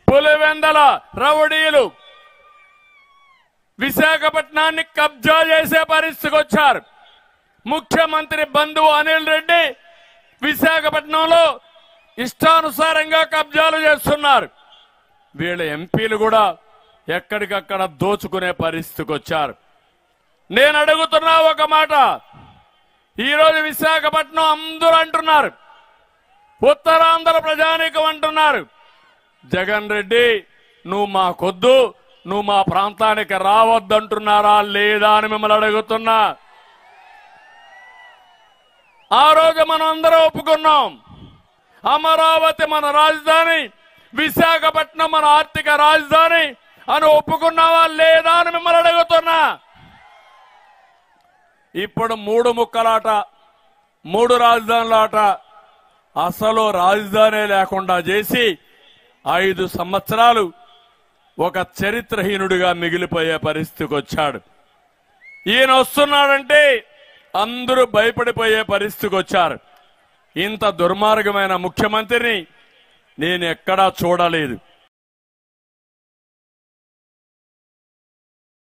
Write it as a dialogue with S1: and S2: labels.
S1: పులివెందల రౌడీలు విశాఖపట్నాన్ని కబ్జా చేసే పరిస్థితికి వచ్చారు. ముఖ్యమంత్రి బంధువు అనిల్ రెడ్డి విశాఖపట్నంలో ఇష్టానుసారంగా కబ్జాలు చేస్తున్నారు. వీళ్ళ ఎంపీలు కూడా ఎక్కడికక్కడ దోచుకునే పరిస్థితికి వచ్చారు. నేను అడుగుతున్నా ఒక మాట, ఈరోజు విశాఖపట్నం అందరూ అంటున్నారు, ఉత్తరాంధ్ర ప్రజానీకం అంటున్నారు, జగన్ రెడ్డి నువ్వు మాకొద్దు, నువ్వు మా ప్రాంతానికి రావద్దంటున్నారా లేదా అని మిమ్మల్ని అడుగుతున్నా. ఆ రోజు మనం అందరం ఒప్పుకున్నాం, అమరావతి మన రాజధాని, విశాఖపట్నం మన ఆర్థిక రాజధాని అని ఒప్పుకున్నావా లేదా అని మిమ్మల్ని అడుగుతున్నా. ఇప్పుడు 3 ముక్కలాట, 3 రాజధానులాట, అసలు రాజధాని లేకుండా చేసి 5 సంవత్సరాలు ఒక చరిత్రహీనుడిగా మిగిలిపోయే పరిస్థితికి వచ్చాడు. ఈయన వస్తున్నాడంటే అందరూ భయపడిపోయే పరిస్థితికి వచ్చారు. ఇంత దుర్మార్గమైన ముఖ్యమంత్రిని నేను ఎక్కడా చూడలేదు.